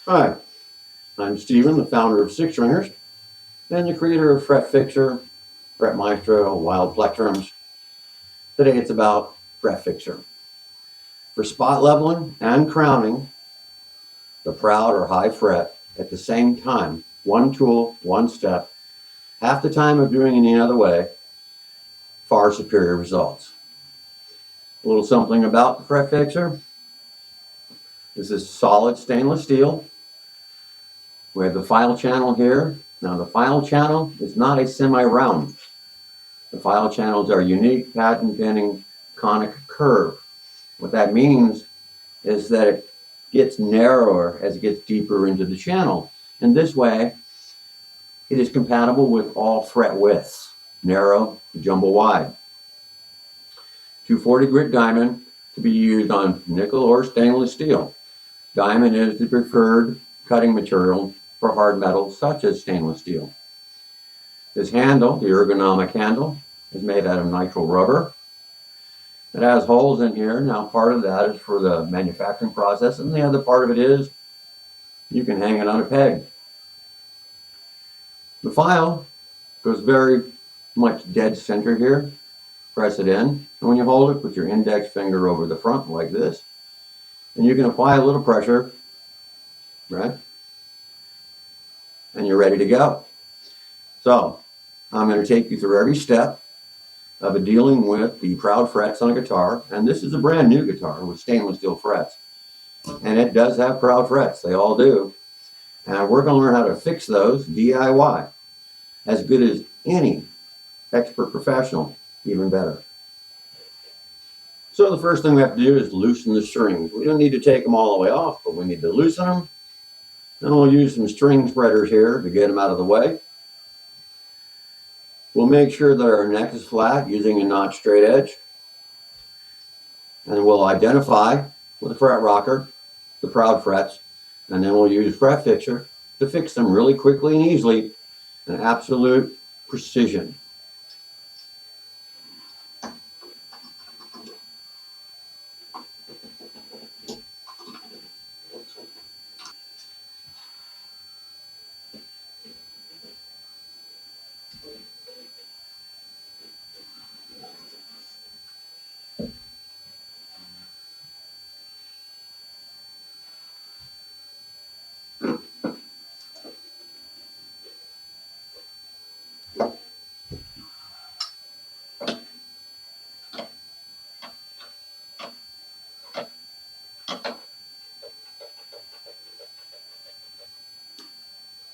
Hi, I'm Steven, the founder of SixStringers and the creator of FretFixxer, FretMaestro, Wild Plectrums. Today it's about FretFixxer. For spot leveling and crowning the proud or high fret at the same time, one tool, one step, half the time of doing any other way, far superior results. A little something about the FretFixxer. This is solid stainless steel. We have the file channel here. Now the file channel is not a semi-round. The file channels are unique, patent-pending conic curve. What that means is that it gets narrower as it gets deeper into the channel. And this way, it is compatible with all fret widths, narrow, jumbo wide. 240 grit diamond to be used on nickel or stainless steel. Diamond is the preferred cutting material for hard metals such as stainless steel. This handle, the ergonomic handle, is made out of nitrile rubber. It has holes in here. Now part of that is for the manufacturing process, and the other part of it is you can hang it on a peg. The file goes very much dead center here. Press it in, and when you hold it, put your index finger over the front like this, and you can apply a little pressure, right? And you're ready to go. So I'm going to take you through every step of dealing with the proud frets on a guitar, and this is a brand new guitar with stainless steel frets, and it does have proud frets. They all do, and we're going to learn how to fix those DIY as good as any expert professional, even better. So the first thing we have to do is loosen the strings. We don't need to take them all the way off, but we need to loosen them. And we'll use some string spreaders here to get them out of the way. We'll make sure that our neck is flat using a not straight edge. And we'll identify with a fret rocker the proud frets, and then we'll use FretFixxer to fix them really quickly and easily and absolute precision.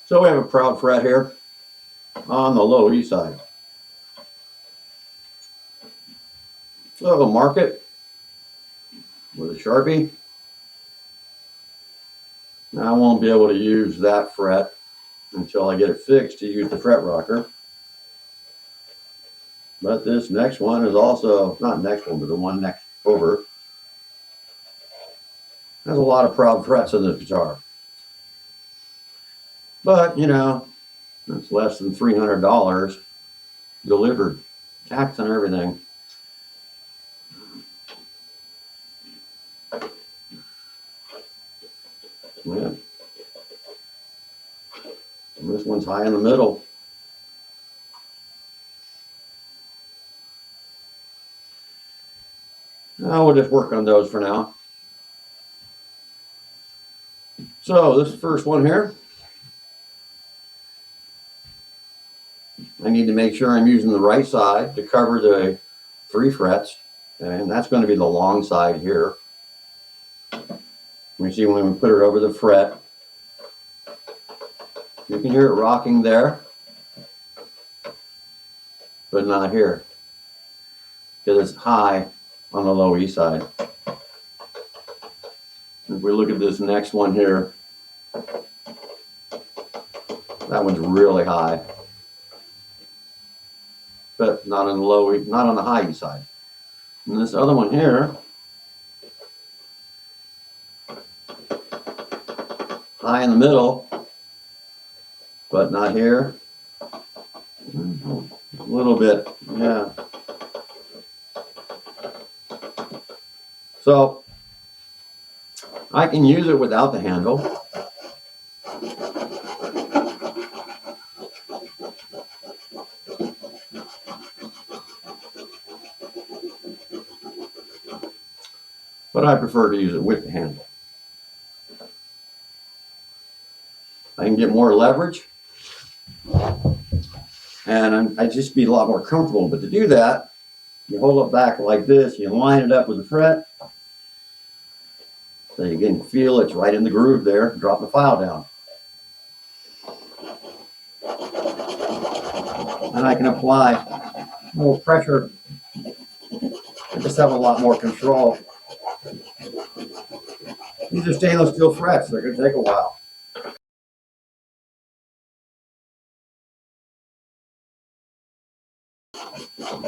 So we have a proud fret here on the low E side. So I'll mark it with a sharpie. Now I won't be able to use that fret until I get it fixed to use the fret rocker. But this next one is also, not next one, but the one next over, has a lot of proud frets in this guitar. But, you know, it's less than $300 delivered, tax and everything. Yeah. And this one's high in the middle. Now we'll just work on those for now. So this first one here, I need to make sure I'm using the right side to cover the 3 frets, and that's going to be the long side here. You see when we put it over the fret, you can hear it rocking there, but not here, because it's high on the low E side. If we look at this next one here, that one's really high, but not on the low E, not on the high E side. And this other one here, high in the middle, but not here. A little bit, yeah. So I can use it without the handle. But I prefer to use it with the handle. I can get more leverage, and I'd just be a lot more comfortable. But to do that, you hold it back like this, you line it up with the fret, so you can feel it's right in the groove there. Drop the file down. And I can apply more pressure and just have a lot more control. These are stainless steel frets. They're going to take a while.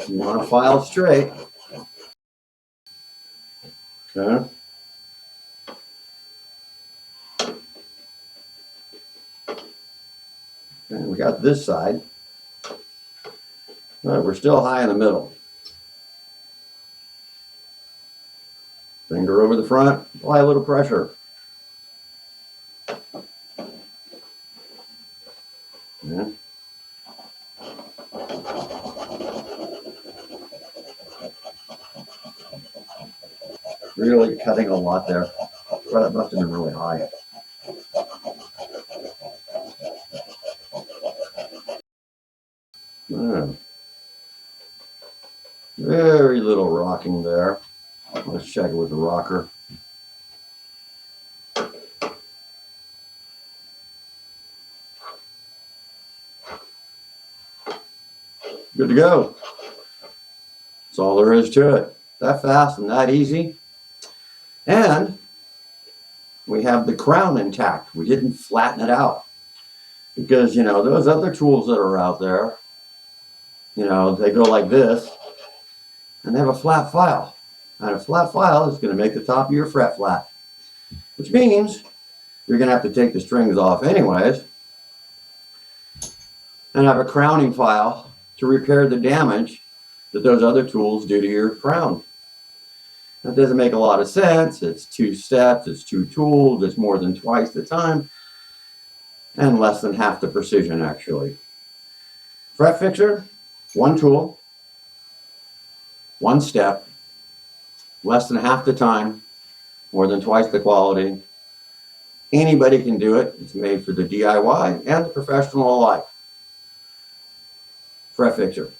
You want to file straight. Okay. And we got this side. All right, we're still high in the middle. Finger over the front, apply a little pressure. Yeah. Really cutting a lot there. Well, that must have been really high. Very little rocking there. Let's check it with the rocker. Good to go. That's all there is to it. That fast and that easy. And we have the crown intact. We didn't flatten it out. Because, you know, those other tools that are out there, you know, they go like this, and they have a flat file. And a flat file is going to make the top of your fret flat, which means you're going to have to take the strings off anyways and have a crowning file to repair the damage that those other tools do to your crown. That doesn't make a lot of sense. It's 2 steps, it's 2 tools, it's more than twice the time, and less than half the precision actually. FretFixxer, 1 tool, 1 step, less than half the time, more than twice the quality. Anybody can do it. It's made for the DIY and the professional alike. FretFixxer.